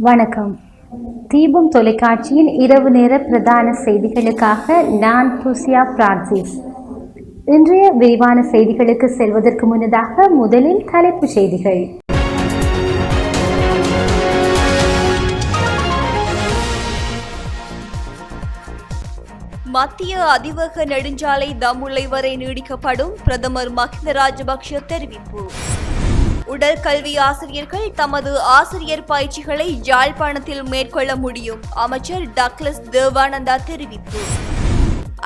வணக்கம். தீபம் தொலைக்காட்சியின் இரவு நேர பிரதான செய்திகளுக்காக நான் துசியா பிரான்சிஸ். இன்றைய விரிவான செய்திகளுக்கு செல்வதற்கு முன்னதாக முதலில் தலைப்புச் செய்திகள். மத்திய அதிவேக நெடுஞ்சாலை தம்புள்ளை வரை நீடிக்கப்படும், பிரதமர் மஹிந்த ராஜபக்ஷ தெரிவிப்பு. உடல் கல்வி ஆசிரியர்கள் தமது ஆசிரியர் பயிற்சிகளை யாழ்ப்பாணத்தில் மேற்கொள்ள முடியும், அமைச்சர் டக்ளஸ் தேவானந்தா தெரிவிப்பு.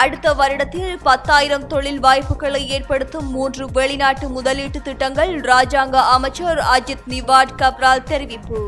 அடுத்த வருடத்தில் 10,000 தொழில் வாய்ப்புகளை ஏற்படுத்தும் 3 வெளிநாட்டு முதலீட்டு திட்டங்கள், ராஜாங்க அமைச்சர் அஜித் நிவாட் கப்ரால் தெரிவிப்பு.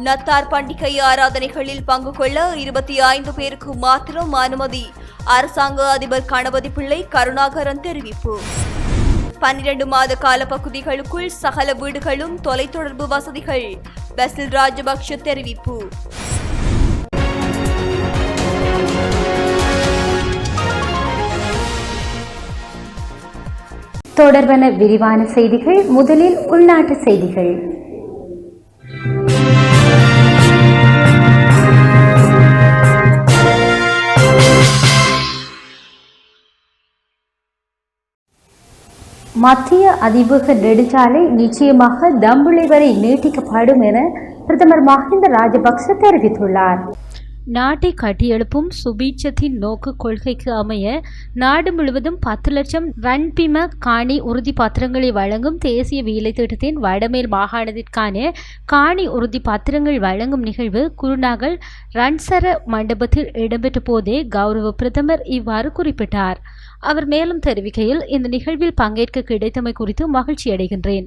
நத்தார் பண்டிகை ஆராதனைகளில் பங்கு கொள்ள 25 பேருக்கு மாத்திரம் அனுமதி, அரசாங்க அதிபர் கணபதி பிள்ளை கருணாகரன் தெரிவிப்பு. 12 மாத கால பகுதிகளுக்குள் சகல வீடுகளும் தொலைத்தொடர்பு வசதிகள், பசில் ராஜபக்ஷ தெரிவிப்பு. தொடர்பான விரிவான செய்திகள். முதலில் உள்நாட்டு செய்திகள். மத்திய அதிவேக நெடுஞ்சாலை நிச்சயமாக தம்புள்ளை வரை நீட்டிக்கப்படும் என பிரதமர் மஹிந்த ராஜபக்ஷ தெரிவித்துள்ளார். நாட்டை கட்டியெழுப்பும் சுபீட்சத்தின் நோக்கு கொள்கைக்கு அமைய நாடு முழுவதும் 10 லட்சம் ரன்பிம காணி உறுதி பத்திரங்களை வழங்கும் தேசிய வேலை திட்டத்தின் வடமேல் மாகாணத்திற்கான காணி உறுதி பத்திரங்கள் வழங்கும் நிகழ்வு குருநாகல் ரன்சர மண்டபத்தில் இடம்பெற்ற போதே கௌரவ பிரதமர் இவ்வாறு குறிப்பிட்டார். அவர் மேலும் தெரிவிக்கையில், இந்த நிகழ்வில் பங்கேற்க கிடைத்தமை குறித்து மகிழ்ச்சி அடைகின்றேன்.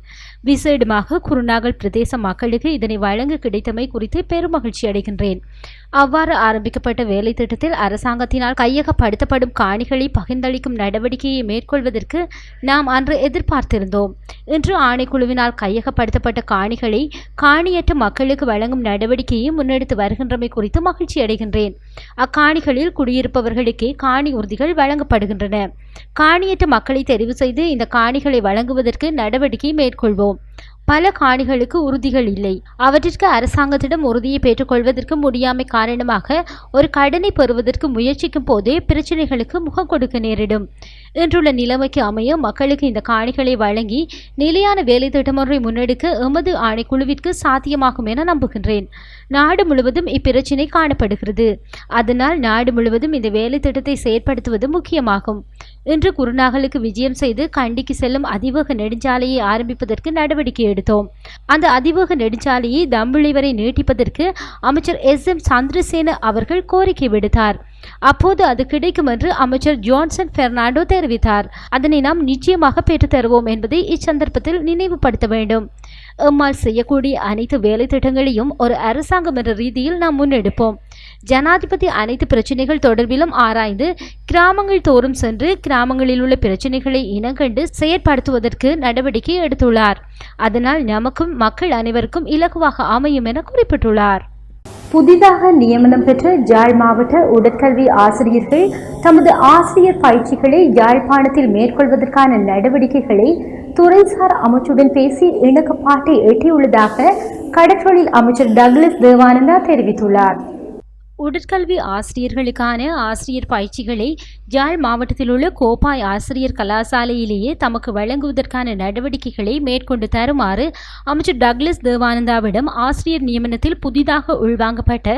விசேடமாக குருநாகல் பிரதேச மக்களுக்கு இதனை வழங்க கிடைத்தமை குறித்து பெரும் மகிழ்ச்சி அடைகின்றேன். அவ்வாறு ஆரம்பிக்கப்பட்ட வேலை திட்டத்தில் அரசாங்கத்தினால் கையகப்படுத்தப்படும் காணிகளை பகிர்ந்தளிக்கும் நடவடிக்கையை மேற்கொள்வதற்கு நாம் அன்று எதிர்பார்த்திருந்தோம். இன்று ஆணைக்குழுவினால் கையகப்படுத்தப்பட்ட காணிகளை காணியற்ற மக்களுக்கு வழங்கும் நடவடிக்கையை முன்னெடுத்து வருகின்றமை குறித்து மகிழ்ச்சி அடைகின்றேன். அக்காணிகளில் குடியிருப்பவர்களுக்கே காணி உறுதிகள் வழங்கப்படுகின்றன. காணியற்ற மக்களை தெரிவு செய்து இந்த காணிகளை வழங்குவதற்கு நடவடிக்கை மேற்கொள்வோம். பல காணிகளுக்கு உறுதிகள் இல்லை. அவற்றிற்கு அரசாங்கத்திடம் உறுதியை பெற்றுக்கொள்வதற்கு முடியாமை காரணமாக ஒரு கடனை பெறுவதற்கு முயற்சிக்கும் போதே பிரச்சனைகளுக்கு முகம் கொடுக்க நேரிடும். இன்றுள்ள நிலைமைக்கு அமைய மக்களுக்கு இந்த காணிகளை வழங்கி நிலையான வேலை திட்டமொன்றை முன்னெடுக்க எமது ஆணைக்குழுவிற்கு சாத்தியமாகும் என நம்புகின்றேன். நாடு முழுவதும் இப்பிரச்சினை காணப்படுகிறது. அதனால் நாடு முழுவதும் இந்த வேலை திட்டத்தை செயற்படுத்துவது முக்கியமாகும். இன்று குருநாகலுக்கு விஜயம் செய்து கண்டிக்கு செல்லும் அதிவேக நெடுஞ்சாலையை ஆரம்பிப்பதற்கு நடவடிக்கை எடுத்தோம். அந்த அதிவேக நெடுஞ்சாலையை தம்புள்ளை வரை நீட்டிப்பதற்கு அமைச்சர் SM சந்திரசேன அவர்கள் கோரிக்கை விடுத்தார். அப்போது அது கிடைக்கும் என்று அமைச்சர் ஜான்சன் பெர்னாண்டோ தெரிவித்தார். அதனை நாம் நிச்சயமாக பெற்றுத் தருவோம் என்பதை இச்சந்தர்ப்பத்தில் நினைவுபடுத்த வேண்டும். எம்மால் செய்யக்கூடிய அனைத்து வேலை திட்டங்களையும் ஒரு அரசாங்கம் என்ற ரீதியில் நாம் முன்னெடுப்போம். ஜனாதிபதி அனைத்து பிரச்சனைகள் தொடர்பிலும் ஆராய்ந்து கிராமங்கள் தோறும் சென்று கிராமங்களில் உள்ள பிரச்சனைகளை இனங்கண்டு செயற்படுத்துவதற்கு நடவடிக்கை எடுத்துள்ளார். அதனால் நமக்கும் மக்கள் அனைவருக்கும் இலகுவாக அமையும் என குறிப்பிட்டுள்ளார். புதிதாக நியமனம் பெற்ற யாழ் மாவட்ட உடற்கல்வி ஆசிரியர்கள் தமது ஆசிரியர் பயிற்சிகளை யாழ்ப்பாணத்தில் மேற்கொள்வதற்கான நடவடிக்கைகளை துறைசார் அமைச்சுடன் பேசி இணக்கப்பாட்டை எட்டியுள்ளதாக கடற்றொழில் அமைச்சர் டக்ளஸ் தேவானந்தா தெரிவித்துள்ளார். உடற்கல்வி ஆசிரியர்களுக்கான ஆசிரியர் பயிற்சிகளை யாழ் மாவட்டத்தில் உள்ள கோப்பாய் ஆசிரியர் கலாசாலையிலேயே தமக்கு வழங்குவதற்கான நடவடிக்கைகளை மேற்கொண்டு தருமாறு அமைச்சர் டக்ளஸ் தேவானந்தாவிடம் ஆசிரியர் நியமனத்தில் புதிதாக உள்வாங்கப்பட்ட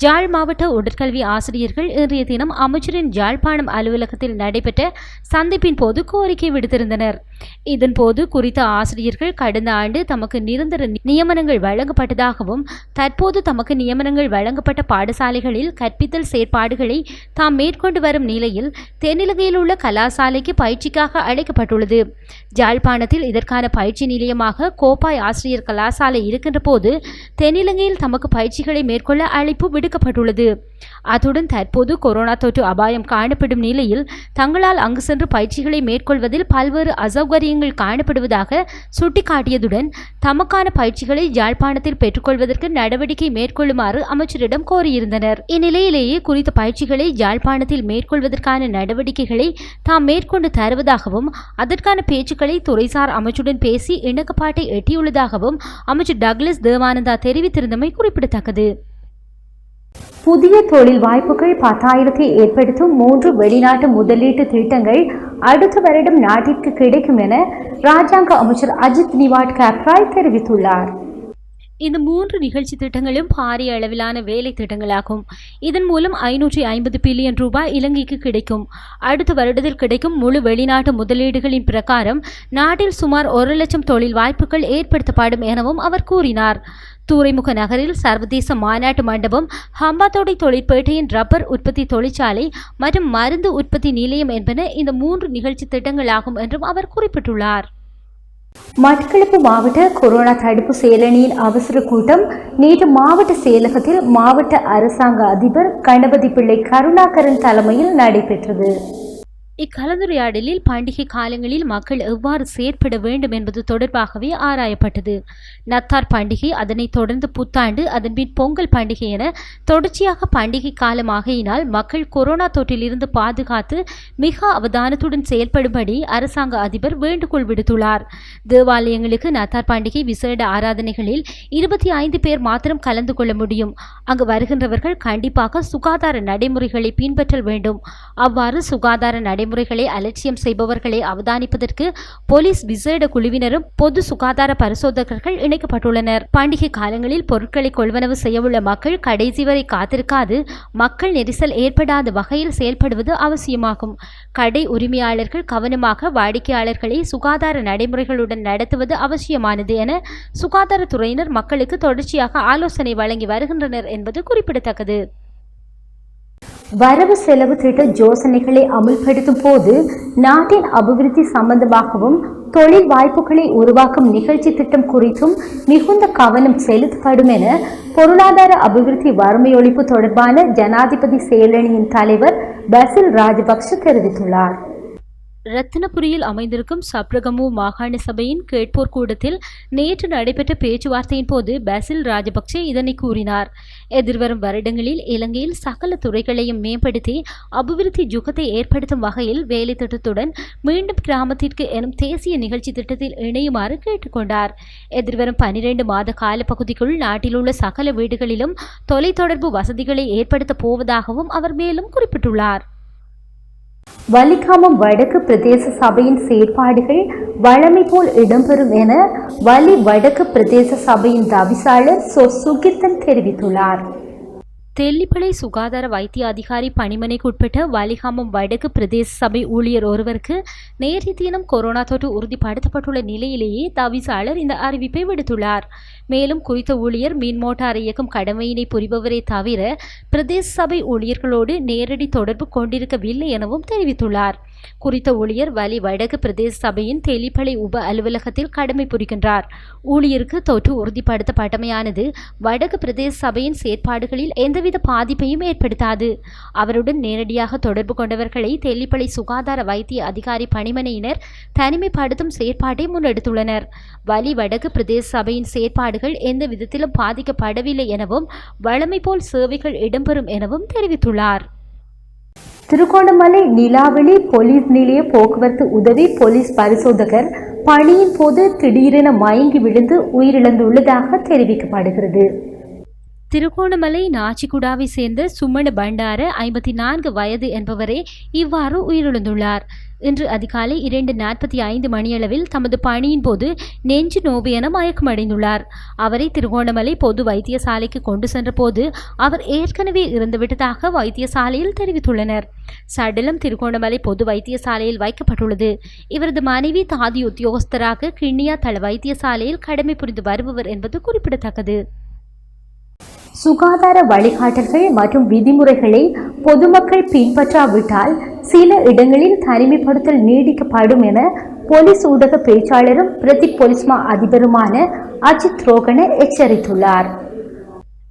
யாழ் மாவட்ட உடற்கல்வி ஆசிரியர்கள் இன்றைய தினம் அமைச்சரின் யாழ்ப்பாணம் அலுவலகத்தில் நடைபெற்ற சந்திப்பின் போது கோரிக்கை விடுத்திருந்தனர். இதன்போது குறித்த ஆசிரியர்கள் கடந்த ஆண்டு தமக்கு நிரந்தர நியமனங்கள் வழங்கப்பட்டதாகவும் தற்போது தமக்கு நியமனங்கள் வழங்கப்பட்ட பாடசாலைகளில் கற்பித்தல் செயற்பாடுகளை தாம் மேற்கொண்டு வரும் நிலையில் தென்னிலங்கையில் உள்ள கலாசாலைக்கு பயிற்சிக்காக அழைக்கப்பட்டுள்ளது. யாழ்ப்பாணத்தில் இதற்கான பயிற்சி நிலையமாக கோப்பாய் ஆசிரியர் கலாசாலை இருக்கின்ற போது தென்னிலங்கையில் தமக்கு பயிற்சிகளை மேற்கொள்ள அழைப்பு விடுக்கப்பட்டுள்ளது. அத்துடன் தற்போது கொரோனா தொற்று அபாயம் காணப்படும் நிலையில் தங்களால் அங்கு சென்று பயிற்சிகளை மேற்கொள்வதில் பல்வேறு அசௌகரியங்கள் அசௌகரியங்கள் காணப்படுவதாக சுட்டிக்காட்டியதுடன் தமக்கான பயிற்சிகளை யாழ்ப்பாணத்தில் பெற்றுக்கொள்வதற்கு நடவடிக்கை மேற்கொள்ளுமாறு அமைச்சரிடம் கோரியிருந்தனர். இந்நிலையிலேயே குறித்த பயிற்சிகளை யாழ்ப்பாணத்தில் மேற்கொள்வதற்கான நடவடிக்கைகளை தாம் மேற்கொண்டு தருவதாகவும் அதற்கான பேச்சுக்களை துறைசார் அமைச்சுடன் பேசி இணக்கப்பாட்டை எட்டியுள்ளதாகவும் அமைச்சர் டக்ளஸ் தேவானந்தா தெரிவித்திருந்தமை குறிப்பிடத்தக்கது. புதிய தொழில் வாய்ப்புகள் 10,000 ஏற்படுத்தும் 3 வெளிநாட்டு முதலீட்டு திட்டங்கள் அடுத்த வருடம் நாட்டிற்கு கிடைக்கும் என ராஜாங்க அமைச்சர் அஜித் நிவாட் காப்ராய் தெரிவித்துள்ளார். இந்த 3 நிகழ்ச்சி திட்டங்களும் பாரிய அளவிலான வேலை திட்டங்களாகும். இதன் மூலம் 550 பில்லியன் ரூபாய் இலங்கைக்கு கிடைக்கும். அடுத்த வருடத்தில் கிடைக்கும் முழு வெளிநாட்டு முதலீடுகளின் பிரகாரம் நாட்டில் சுமார் 1 லட்சம் தொழில் வாய்ப்புகள் ஏற்படுத்தப்படும் எனவும் அவர் கூறினார். துறைமுக நகரில் சர்வதேச மாநாட்டு மண்டபம், ஹம்பாத்தோட்டை தொழிற்பேட்டையின் ரப்பர் உற்பத்தி தொழிற்சாலை மற்றும் மருந்து உற்பத்தி நிலையம் என்பன இந்த 3 நிகழ்ச்சி திட்டங்களாகும் என்றும் அவர் குறிப்பிட்டுள்ளார். மட்டக்களப்பு மாவட்ட கொரோனா தடுப்பு செயலணியின் அவசர கூட்டம் நேற்று மாவட்ட செயலகத்தில் மாவட்ட அரசாங்க அதிபர் கணபதி பிள்ளை கருணாகரன் தலைமையில் நடைபெற்றது. இக்கலந்துரையாடலில் பண்டிகை காலங்களில் மக்கள் எவ்வாறு செயற்பட வேண்டும் என்பது தொடர்பாகவே ஆராயப்பட்டது. நத்தார் பண்டிகை, அதனைத் தொடர்ந்து புத்தாண்டு, அதன்பின் பொங்கல் பண்டிகை என தொடர்ச்சியாக பண்டிகை காலமாகையினால் மக்கள் கொரோனா தொற்றிலிருந்து பாதுகாத்து மிக அவதானத்துடன் செயல்படும்படி அரசாங்க அதிபர் வேண்டுகோள் விடுத்துள்ளார். தேவாலயங்களுக்கு நத்தார் பண்டிகை விசேட ஆராதனைகளில் 25 பேர் மாத்திரம் கலந்து கொள்ள முடியும். அங்கு வருகின்றவர்கள் கண்டிப்பாக சுகாதார நடைமுறைகளை பின்பற்ற வேண்டும். அவ்வாறு சுகாதார நடைமுறைகளை அலட்சியம் செய்பவர்களை அவதானிப்பதற்கு போலீஸ் விசேட குழுவினரும் பொது சுகாதார பரிசோதகர்கள் இணைக்கப்பட்டுள்ளனர். பண்டிகை காலங்களில் பொருட்களை கொள்வனவு செய்யவுள்ள மக்கள் கடைசி வரை காத்திருக்காது மக்கள் நெரிசல் ஏற்படாத வகையில் செயல்படுவது அவசியமாகும். கடை உரிமையாளர்கள் கவனமாக வாடிக்கையாளர்களை சுகாதார நடைமுறைகளுடன் நடத்துவது அவசியமானது என சுகாதாரத்துறையினர் மக்களுக்கு தொடர்ச்சியாக ஆலோசனை வழங்கி வருகின்றனர் என்பது குறிப்பிடத்தக்கது. வரவு செலவு திட்ட யோசனைகளை அமுல்படுத்தும் போது நாட்டின் அபிவிருத்தி சம்பந்தமாகவும் தொழில் வாய்ப்புகளை உருவாக்கும் நிகழ்ச்சி திட்டம் குறித்தும் மிகுந்த கவனம் செலுத்தப்படும் என பொருளாதார அபிவிருத்தி வறுமை ஒழிப்பு தொடர்பான ஜனாதிபதி செயலணியின் தலைவர் பசில் ராஜபக்ஷ தெரிவித்துள்ளார். ரத்தினபுரியில் அமைந்திருக்கும் சப்ரகமு மாகாண சபையின் கேட்போர் கூடத்தில் நேற்று நடைபெற்ற பேச்சுவார்த்தையின் போது பசில் ராஜபக்சே இதனை கூறினார். எதிர்வரும் வருடங்களில் இலங்கையில் சகல துறைகளையும் மேம்படுத்தி அபிவிருத்தி யுகத்தை ஏற்படுத்தும் வகையில் வேலை திட்டத்துடன் மீண்டும் கிராமத்திற்கு எனும் தேசிய நிகழ்ச்சி திட்டத்தில் இணையுமாறு கேட்டுக்கொண்டார். எதிர்வரும் 12 மாத காலப்பகுதிக்குள் நாட்டில் உள்ள சகல வீடுகளிலும் தொலைத்தொடர்பு வசதிகளை ஏற்படுத்தப் போவதாகவும் அவர் மேலும் குறிப்பிட்டுள்ளார். வலிகாமம் வடக்கு பிரதேச சபையின் செயற்பாடுகள் வழமை போல் இடம்பெறும் என வலி வடக்கு பிரதேச சபையின் தவிசாளர் சுகீர்த்தன் தெரிவித்துள்ளார். தெல்லிப்பளை சுகாதார வைத்திய அதிகாரி பணிமனைக்குட்பட்ட வலிகாமம் வடக்கு பிரதேச சபை ஊழியர் ஒருவருக்கு நேற்றைய தினம் கொரோனா தொற்று உறுதிப்படுத்தப்பட்டுள்ள நிலையிலேயே தவிசாளர் இந்த அறிவிப்பை விடுத்துள்ளார். மேலும் குறித்த ஊழியர் மின் மோட்டார் இயக்கும் கடமையினை புரிபவரே தவிர பிரதேச சபை ஊழியர்களோடு நேரடி தொடர்பு கொண்டிருக்கவில்லை எனவும் தெரிவித்துள்ளார். குறித்த ஊழியர் வலி வடக்கு பிரதேச சபையின் தெல்லிப்பளை உப அலுவலகத்தில் கடமை புரிகின்றார். ஊழியருக்கு தொற்று உறுதிப்படுத்தப்பட்டமையானது வடக்கு பிரதேச சபையின் செயற்பாடுகளில் எந்தவித பாதிப்பையும் ஏற்படுத்தாது. அவருடன் நேரடியாக தொடர்பு கொண்டவர்களை தெல்லிப்பளை சுகாதார வைத்திய அதிகாரி பணிமனையினர் தனிமைப்படுத்தும் செயற்பாட்டை முன்னெடுத்துள்ளனர். வலி வடக்கு பிரதேச சபையின் செயற்பாடுகள் எந்த விதத்திலும் பாதிக்கப்படவில்லை எனவும் வழமை போல் சேவைகள் இடம்பெறும் எனவும் தெரிவித்துள்ளார். திருகோணமலை நிலாவெளி போலீஸ் நிலைய போக்குவரத்து உதவி போலீஸ் பரிசோதகர் பணியின் போது திடீரென மயங்கி விழுந்து உயிரிழந்துள்ளதாக தெரிவிக்கப்படுகிறது. திருகோணமலை நாச்சிக்குடாவை சேர்ந்த சுமண பண்டார 54 வயது என்பவரே இவ்வாறு உயிரிழந்துள்ளார். இன்று அதிகாலை 2:45 மணியளவில் தமது பணியின் போது நெஞ்சு நோவு என மயக்கமடைந்துள்ளார். அவரை திருகோணமலை பொது வைத்தியசாலைக்கு கொண்டு சென்ற போது அவர் ஏற்கனவே இறந்துவிட்டதாக வைத்தியசாலையில் தெரிவித்துள்ளனர். சடலம் திருகோணமலை பொது வைத்தியசாலையில் வைக்கப்பட்டுள்ளது. இவரது மனைவி தாதி உத்தியோகஸ்தராக கிண்ணியா தள வைத்தியசாலையில் கடமை புரிந்து வருபவர் என்பது குறிப்பிடத்தக்கது. சுகாதார வழிகாட்டல்கள் மற்றும் விதிமுறைகளை பொதுமக்கள் பின்பற்றாவிட்டால் சில இடங்களில் தனிமைப்படுத்தல் நீடிக்கப்படும் என போலீஸ் ஊடக பேச்சாளரும் பிரதி போலீஸ் மா அதிபருமான அஜித் ரோகன எச்சரித்துள்ளார்.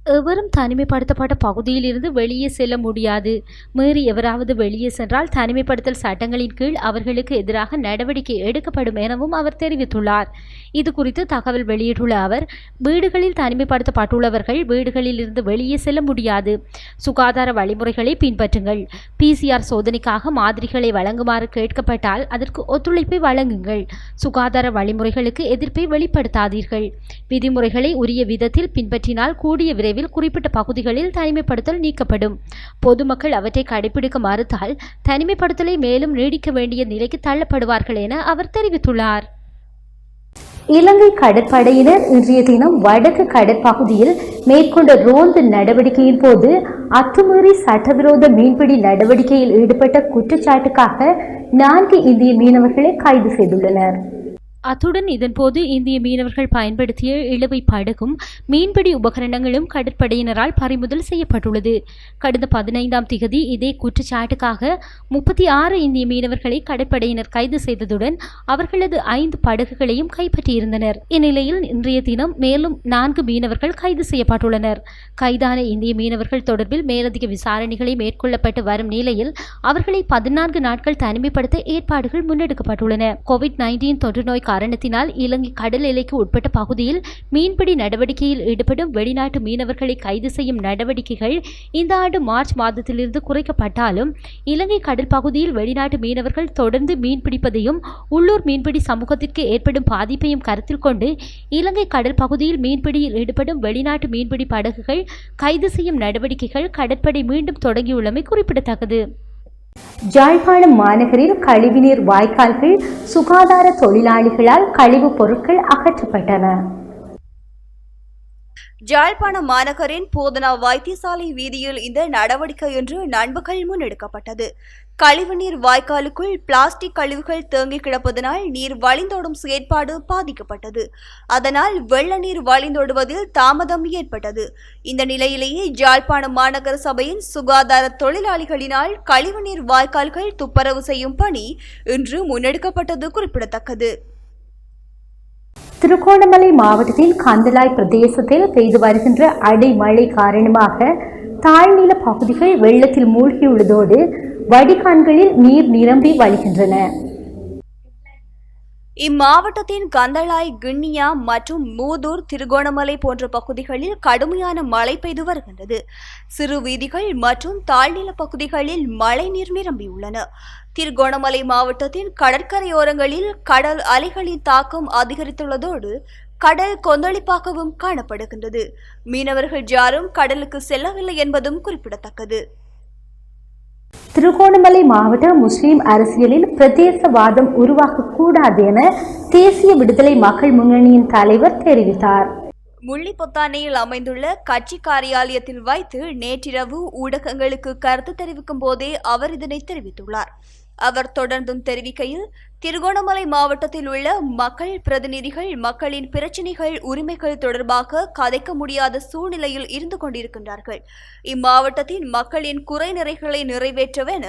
எவரும் தனிமைப்படுத்தப்பட்ட பகுதியில் இருந்து வெளியே செல்ல முடியாது. மீறி எவராவது வெளியே சென்றால் தனிமைப்படுத்தல் சட்டங்களின் கீழ் அவர்களுக்கு எதிராக நடவடிக்கை எடுக்கப்படும் எனவும் அவர் தெரிவித்துள்ளார். இது குறித்து தகவல் வெளியிட்டுள்ள அவர், வீடுகளில் தனிமைப்படுத்தப்பட்டுள்ளவர்கள் வீடுகளில் இருந்து வெளியே செல்ல முடியாது. சுகாதார வழிமுறைகளை பின்பற்றுங்கள். PCR சோதனைக்காக மாதிரிகளை வழங்குமாறு கேட்கப்பட்டால் அதற்கு ஒத்துழைப்பை வழங்குங்கள். சுகாதார வழிமுறைகளுக்கு எதிர்ப்பை வெளிப்படுத்தாதீர்கள். விதிமுறைகளை உரிய விதத்தில் பின்பற்றினால் கூடிய விரைவில் குறிப்பிட்ட பகுதிகளில் தனிமைப்படுத்தல் நீக்கப்படும். பொதுமக்கள் அவற்றை கடைபிடிக்க மறுத்தால் தனிமைப்படுத்தலை மேலும் நீடிக்க வேண்டிய நிலைக்கு தள்ளப்படுவார்கள் என அவர் தெரிவித்துள்ளார். இலங்கை கடற்படையினர் இன்றைய தினம் வடக்கு கடற்பகுதியில் மேற்கொண்ட ரோந்து நடவடிக்கையின் போது அத்துமீறி சட்டவிரோத மீன்பிடி நடவடிக்கையில் ஈடுபட்ட குற்றச்சாட்டுக்காக 4 இந்திய மீனவர்களை கைது செய்துள்ளனர். அத்துடன் இதன்போது இந்திய மீனவர்கள் பயன்படுத்திய இழுவை படகும் மீன்பிடி உபகரணங்களும் கடற்படையினரால் பறிமுதல் செய்யப்பட்டுள்ளது. கடந்த 15ஆம் திகதி இதே குற்றச்சாட்டுக்காக 36 இந்திய மீனவர்களை கடற்படையினர் கைது செய்ததுடன் அவர்களது 5 படகுகளையும் கைப்பற்றியிருந்தனர். இந்நிலையில் இன்றைய தினம் மேலும் 4 மீனவர்கள் கைது செய்யப்பட்டுள்ளனர். கைதான இந்திய மீனவர்கள் தொடர்பில் மேலதிக விசாரணைகளை மேற்கொள்ளப்பட்டு வரும் நிலையில் அவர்களை 14 நாட்கள் தனிமைப்படுத்த ஏற்பாடுகள் முன்னெடுக்கப்பட்டுள்ளன. COVID-19 தொற்று நோய் காரணத்தினால் இலங்கை கடல் எல்லைக்கு உட்பட்ட பகுதியில் மீன்பிடி நடவடிக்கையில் ஈடுபடும் வெளிநாட்டு மீனவர்களை கைது செய்யும் நடவடிக்கைகள் இந்த ஆண்டு மார்ச் மாதத்திலிருந்து குறைக்கப்பட்டாலும் இலங்கை கடல் பகுதியில் வெளிநாட்டு மீனவர்கள் தொடர்ந்து மீன்பிடிப்பதையும் உள்ளூர் மீன்பிடி சமூகத்திற்கு ஏற்படும் பாதிப்பையும் கருத்தில் கொண்டு இலங்கை கடல் பகுதியில் மீன்பிடியில் ஈடுபடும் வெளிநாட்டு மீன்பிடி படகுகள் கைது செய்யும் நடவடிக்கைகள் கடற்படை மீண்டும் தொடங்கியுள்ளமை குறிப்பிடத்தக்கது. யாழ்ப்பாணம் மாநகரில் கழிவுநீர் வாய்க்கால்கள் சுகாதார தொழிலாளிகளால் கழிவுப் பொருட்கள் அகற்றப்பட்டன. யாழ்ப்பாணம் மாநகரின் போதனா வைத்தியசாலை வீதியில் இந்த நடவடிக்கை இன்று நண்பகல் முன்னெடுக்கப்பட்டது. கழிவுநீர் வாய்க்காலுக்குள் பிளாஸ்டிக் கழிவுகள் தேங்கி கிடப்பதனால் நீர் வழிந்தோடும் செயற்பாடு பாதிக்கப்பட்டது. அதனால் வெள்ள நீர் வழிந்தோடுவதில் தாமதம் ஏற்பட்டது. இந்த நிலையிலேயே யாழ்ப்பாணம் மாநகர சபையின் சுகாதார தொழிலாளிகளினால் கழிவுநீர் வாய்க்கால்கள் துப்புரவு செய்யும் பணி இன்று முன்னெடுக்கப்பட்டது குறிப்பிடத்தக்கது. திருகோணமலை மாவட்டத்தில் கந்தளாய் பிரதேசத்தில் பெய்து வருகின்ற அடைமழை காரணமாக தாழ்நில பகுதிகள் வெள்ளத்தில் மூழ்கியுள்ளதோடு வடிகான்களில் நீர் நிரம்பி வழிகின்றன. இம்மாவட்டத்தின் கந்தளாய், கிண்ணியா மற்றும் மூதூர், திருகோணமலை போன்ற பகுதிகளில் கடுமையான மழை பெய்து வருகின்றது. சிறு வீதிகள் மற்றும் தாழ்நில பகுதிகளில் மழை நீர் நிரம்பியுள்ளன. திருகோணமலை மாவட்டத்தின் கடற்கரையோரங்களில் கடல் அலைகளின் தாக்கம் அதிகரித்துள்ளதோடு கடல் கொந்தளிப்பாகவும் காணப்படுகின்றது. மீனவர்கள் யாரும் கடலுக்கு செல்லவில்லை என்பதும் குறிப்பிடத்தக்கது. திருகோணமலை மாவட்ட முஸ்லிம் அரசியலில் பிரதேசவாதம் உருவாக்கக்கூடாது என தேசிய விடுதலை மக்கள் முன்னணியின் தலைவர் தெரிவித்தார். முள்ளிப்பொத்தானையில் அமைந்துள்ள கட்சி காரியாலயத்தில் வைத்து நேற்றிரவு ஊடகங்களுக்கு கருத்து தெரிவிக்கும் போதே அவர் இதனை தெரிவித்துள்ளார். அவர் தொடர்ந்தும் தெரிவிக்கையில், திருகோணமலை மாவட்டத்தில் உள்ள மக்கள் பிரதிநிதிகள் மக்களின் பிரச்சினைகள், உரிமைகள் தொடர்பாக கதைக்க முடியாத சூழ்நிலையில் இருந்து கொண்டிருக்கின்றார்கள். இம்மாவட்டத்தின் மக்களின் குறைநிறைகளை நிறைவேற்றவென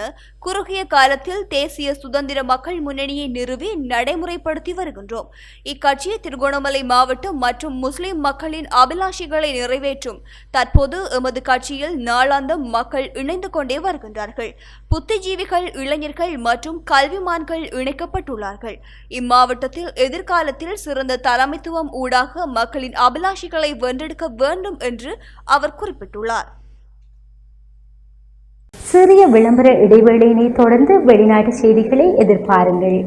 குறுகிய காலத்தில் தேசிய சுதந்திர மக்கள் முன்னணியை நிறுவி நடைமுறைப்படுத்தி வருகின்றோம். இக்கட்சி திருகோணமலை மாவட்டம் மற்றும் முஸ்லிம் மக்களின் அபிலாஷைகளை நிறைவேற்றும். தற்போது எமது கட்சியில் நாளாந்தம் மக்கள் இணைந்து கொண்டே வருகின்றார்கள். புத்திஜீவிகள், இளைஞர்கள் மற்றும் கல்விமான்கள் இணைக்கப்பட்டுள்ளார்கள். இம்மாவட்டத்தில் எதிர்காலத்தில் சிறந்த தலைமைத்துவம் ஊடாக மக்களின் அபிலாஷைகளை வென்றெடுக்க வேண்டும் என்று அவர் குறிப்பிட்டுள்ளார். சிறிய விளம்பர இடைவேளையினை தொடர்ந்து வெளிநாட்டு செய்திகளை எதிர்பாருங்கள்.